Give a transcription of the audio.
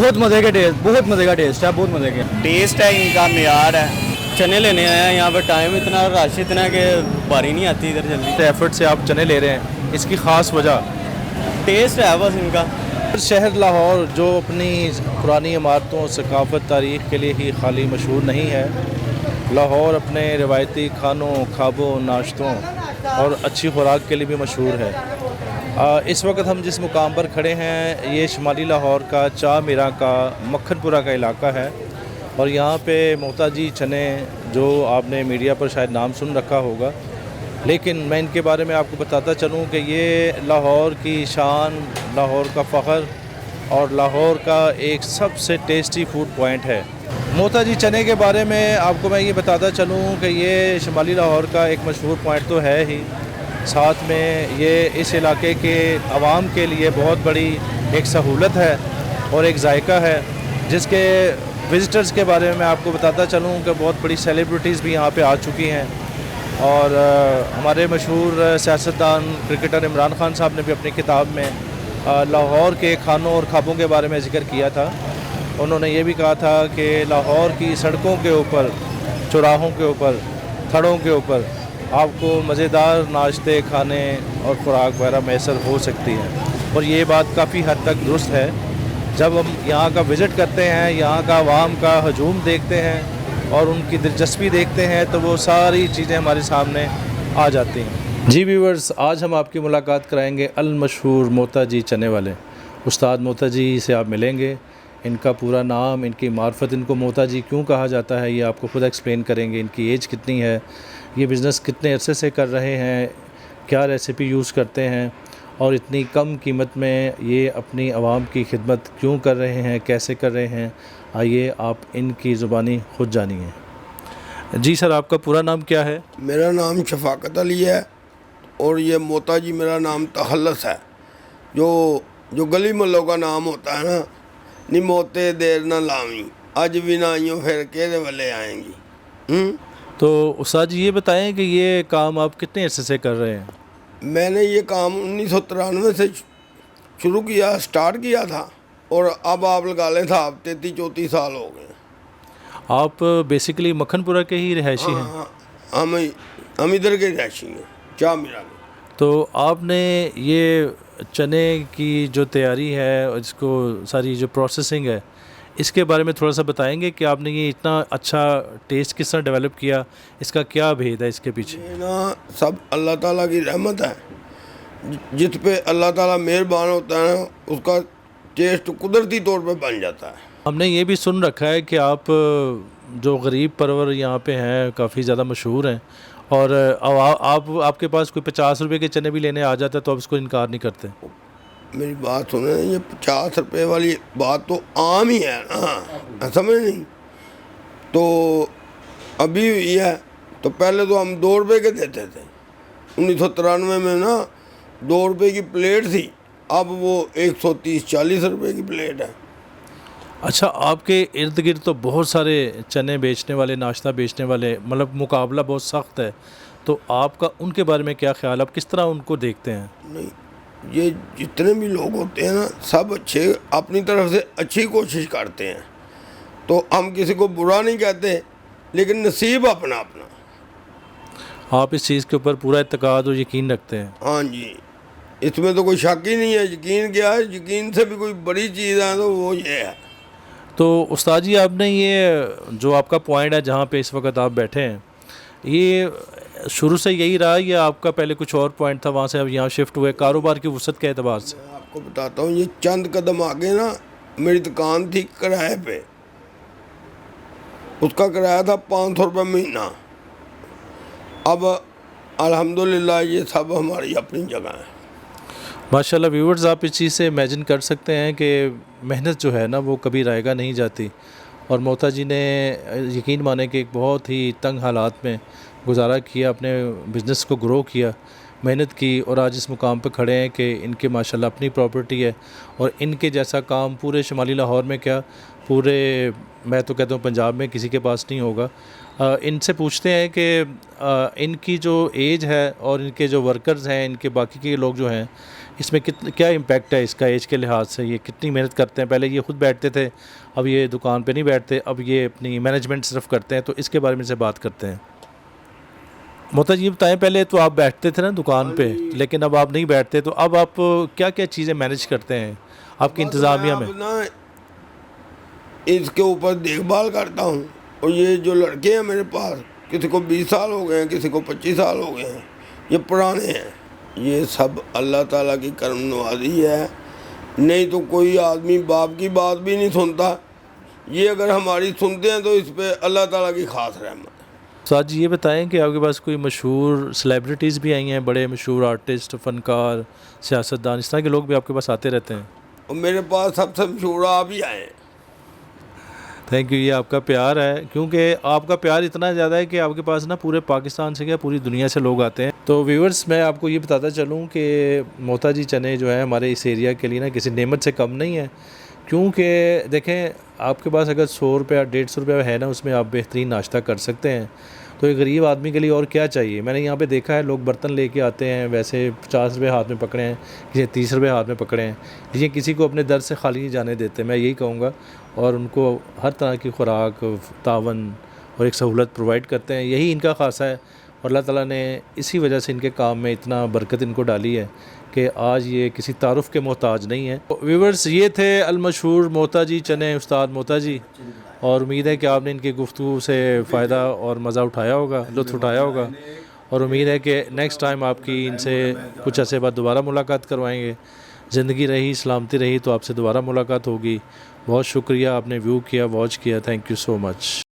बहुत मज़े का टेस्ट, बहुत मज़े का टेस्ट है, बहुत मज़े के टेस्ट है इनका, मेयार है। चने लेने आए हैं यहाँ पर, टाइम इतना रश इतना कि बारी नहीं आती इधर जल्दी। एफर्ट से आप चने ले रहे हैं, इसकी ख़ास वजह? टेस्ट है बस इनका। शहर लाहौर जो अपनी पुरानी इमारतों, सकाफत, तारीख़ के लिए ही खाली मशहूर नहीं है, लाहौर अपने रवायती खानों, ख़ाबों, नाश्तों और अच्छी खुराक के लिए भी मशहूर है। इस वक्त हम जिस मुकाम पर खड़े हैं ये शुमाली लाहौर का चा मीरा का मक्खनपुरा का इलाका है, और यहाँ पे मोहताजी चने जो आपने मीडिया पर शायद नाम सुन रखा होगा, लेकिन मैं इनके बारे में आपको बताता चलूँ कि ये लाहौर की शान, लाहौर का फ़ख्र और लाहौर का एक सबसे टेस्टी फूड पॉइंट है। मोहताजी चने के बारे में आपको मैं ये बताता चलूँ कि ये शुमाली लाहौर का एक मशहूर पॉइंट तो है ही, साथ में ये इस इलाके के आवाम के लिए बहुत बड़ी एक सहूलत है और एक जायका है, जिसके विज़िटर्स के बारे में मैं आपको बताता चलूँ कि बहुत बड़ी सेलिब्रिटीज़ भी यहाँ पे आ चुकी हैं। और हमारे मशहूर सियासतदान क्रिकेटर इमरान खान साहब ने भी अपनी किताब में लाहौर के खानों और ख़ाबों के बारे में ज़िक्र किया था। उन्होंने ये भी कहा था कि लाहौर की सड़कों के ऊपर, चौराहों के ऊपर, थड़ों के ऊपर आपको मज़ेदार नाश्ते, खाने और ख़ुराक वगैरह मैसर हो सकती है, और ये बात काफ़ी हद तक दुरुस्त है। जब हम यहाँ का विज़िट करते हैं, यहाँ का आवाम का हजूम देखते हैं और उनकी दिलचस्पी देखते हैं, तो वो सारी चीज़ें हमारे सामने आ जाती हैं। जी व्यूअर्स, आज हम आपकी मुलाकात कराएंगे अल मशहूर मोहताजी चने वाले उस्ताद मोहताजी से आप मिलेंगे। इनका पूरा नाम, इनकी मार्फत, इनको मोहताजी क्यों कहा जाता है, ये आपको खुद एक्सप्लेन करेंगे। इनकी एज कितनी है, ये बिज़नेस कितने अरसे से कर रहे हैं, क्या रेसिपी यूज़ करते हैं, और इतनी कम कीमत में ये अपनी आवाम की खिदमत क्यों कर रहे हैं, कैसे कर रहे हैं। आइए आप इनकी ज़ुबानी खुद जानिए। जी सर, आपका पूरा नाम क्या है? मेरा नाम शफाकत अली है, और ये मोहताजी मेरा नाम तखल्लस है। जो गली मोहल्लों का नाम होता है ना, नी मोते देर ना लावी, आज भी ना आइयों फिर केरे वाले आएंगी। तो उस्ताद जी ये बताएं कि ये काम आप कितने अरसे से कर रहे हैं? मैंने ये काम 1993 से शुरू किया, स्टार्ट किया था, और अब आप लगा लें था, आप 33-34 साल हो गए। आप बेसिकली मक्खनपुरा के ही रहायशी हैं? हाँ, हम इधर के रहायशी हैं, चा मीरा के। तो आपने ये चने की जो तैयारी है और इसको सारी जो प्रोसेसिंग है, इसके बारे में थोड़ा सा बताएंगे कि आपने ये इतना अच्छा टेस्ट किस तरह डेवलप किया, इसका क्या भेद है इसके पीछे? ये ना सब अल्लाह ताला की रहमत है। जिस पे अल्लाह ताला मेहरबान होता है ना, उसका टेस्ट कुदरती तौर पे बन जाता है। हमने ये भी सुन रखा है कि आप जो गरीब परवर यहाँ पे हैं, काफ़ी ज़्यादा मशहूर हैं, और आपके पास कोई 50 रुपये के चने भी लेने आ जाता है तो आप इसको इनकार नहीं करते। मेरी बात सुने, ये 50 रुपये वाली बात तो आम ही है ना, समझ नहीं। तो अभी ये है, तो पहले तो हम 2 रुपये के देते थे। 1993 में ना 2 रुपये की प्लेट थी, अब वो 130-140 रुपये की प्लेट है। अच्छा, आपके इर्द गिर्द तो बहुत सारे चने बेचने वाले, नाश्ता बेचने वाले, मतलब मुकाबला बहुत सख्त है, तो आपका उनके बारे में क्या ख्याल, आप किस तरह उनको देखते हैं? नहीं, ये जितने भी लोग होते हैं ना, सब अच्छे, अपनी तरफ से अच्छी कोशिश करते हैं, तो हम किसी को बुरा नहीं कहते, लेकिन नसीब अपना अपना। आप इस चीज़ के ऊपर पूरा इत्तेकाद और यकीन रखते हैं? हाँ जी, इसमें तो कोई शक ही नहीं है। यकीन क्या है, यकीन से भी कोई बड़ी चीज़ है तो वो ये है। तो उस्ताद जी, आपने ये जो आपका पॉइंट है जहाँ पे इस वक्त आप बैठे हैं, ये शुरू से यही रहा या आपका पहले कुछ और पॉइंट था, वहाँ से अब यहाँ शिफ्ट हुए कारोबार की वसअत के एतबार से? मैं आपको बताता हूँ, ये चंद कदम आगे ना मेरी दुकान थी किराए पे, उसका किराया था 500 रुपये महीना। अब अल्हम्दुलिल्लाह ये सब हमारी अपनी जगह है। माशाल्लाह व्यूवर्स, आप इस चीज़ से इमेजिन कर सकते हैं कि मेहनत जो है ना वो कभी रायगा नहीं जाती, और मोहताजी ने यकीन माने कि एक बहुत ही तंग हालात में गुजारा किया, अपने बिज़नेस को ग्रो किया, मेहनत की, और आज इस मुकाम पर खड़े हैं कि इनके माशाल्लाह अपनी प्रॉपर्टी है, और इनके जैसा काम पूरे शुमाली लाहौर में क्या, पूरे, मैं तो कहता हूँ पंजाब में किसी के पास नहीं होगा। इनसे पूछते हैं कि इनकी जो एज है और इनके जो वर्कर्स हैं, इनके बाकी के लोग जो हैं, اس میں کیا امپیکٹ ہے اس کا ایج کے لحاظ سے؟ یہ کتنی محنت کرتے ہیں؟ پہلے یہ خود بیٹھتے تھے، اب یہ دکان پہ نہیں بیٹھتے، اب یہ اپنی مینجمنٹ صرف کرتے ہیں، تو اس کے بارے میں سے بات کرتے ہیں۔ محتاج جی بتائیں، پہلے تو آپ بیٹھتے تھے نا دکان پہ، لیکن اب آپ نہیں بیٹھتے، تو اب آپ کیا کیا چیزیں مینیج کرتے ہیں آپ کی انتظامیہ میں؟ اب نا اس کے اوپر دیکھ بھال کرتا ہوں، اور یہ جو لڑکے ہیں میرے پاس، کسی کو 20 سال ہو گئے ہیں، کسی کو 25 سال ہو گئے ہیں، یہ پرانے ہیں، یہ سب اللہ تعالیٰ کی کرم نوازی ہے، نہیں تو کوئی آدمی باپ کی بات بھی نہیں سنتا، یہ اگر ہماری سنتے ہیں تو اس پہ اللہ تعالیٰ کی خاص رحمت ہے۔ ساتھ جی یہ بتائیں کہ آپ کے پاس کوئی مشہور سیلیبریٹیز بھی آئی ہیں، بڑے مشہور آرٹسٹ، فنکار، سیاستدان، اس طرح کے لوگ بھی آپ کے پاس آتے رہتے ہیں؟ اور میرے پاس سب سے مشہور آپ ہی آئے ہیں۔ تھینک یو، یہ آپ کا پیار ہے، کیونکہ آپ کا پیار اتنا زیادہ ہے کہ آپ کے پاس نا پورے پاکستان سے کیا پوری دنیا سے لوگ آتے ہیں۔ تو ویورز، میں آپ کو یہ بتاتا چلوں کہ محتاجی چنے جو ہیں ہمارے اس ایریا کے لیے نا کسی نعمت سے کم نہیں ہے، کیونکہ دیکھیں آپ کے پاس اگر 100 روپیہ 150 روپیہ ہے نا، اس میں آپ بہترین ناشتہ کر سکتے ہیں، تو ایک غریب آدمی کے لیے اور کیا چاہیے؟ میں نے یہاں پہ دیکھا ہے لوگ برتن لے کے آتے ہیں، ویسے 50 روپے ہاتھ میں پکڑے ہیں، کسی 30 روپے ہاتھ میں پکڑے ہیں، لیکن کسی کو اپنے در سے خالی نہیں جانے دیتے، میں یہی کہوں گا، اور ان کو ہر طرح کی خوراک، تعاون اور ایک سہولت پرووائڈ کرتے ہیں، یہی ان کا خاصہ ہے، اور اللہ تعالیٰ نے اسی وجہ سے ان کے کام میں اتنا برکت ان کو ڈالی ہے کہ آج یہ کسی تعارف کے محتاج نہیں ہے۔ ویورز، یہ تھے المشہور محتاجی چنے استاد محتاجی، اور امید ہے کہ آپ نے ان کی گفتگو سے فائدہ اور مزہ اٹھایا ہوگا، لطف اٹھایا ہوگا، اور امید ہے کہ نیکسٹ ٹائم آپ کی ان سے کچھ عرصے بعد دوبارہ ملاقات کروائیں گے۔ زندگی رہی، سلامتی رہی تو آپ سے دوبارہ ملاقات ہوگی۔ بہت شکریہ، آپ نے ویو کیا، واچ کیا، تھینک یو سو مچ۔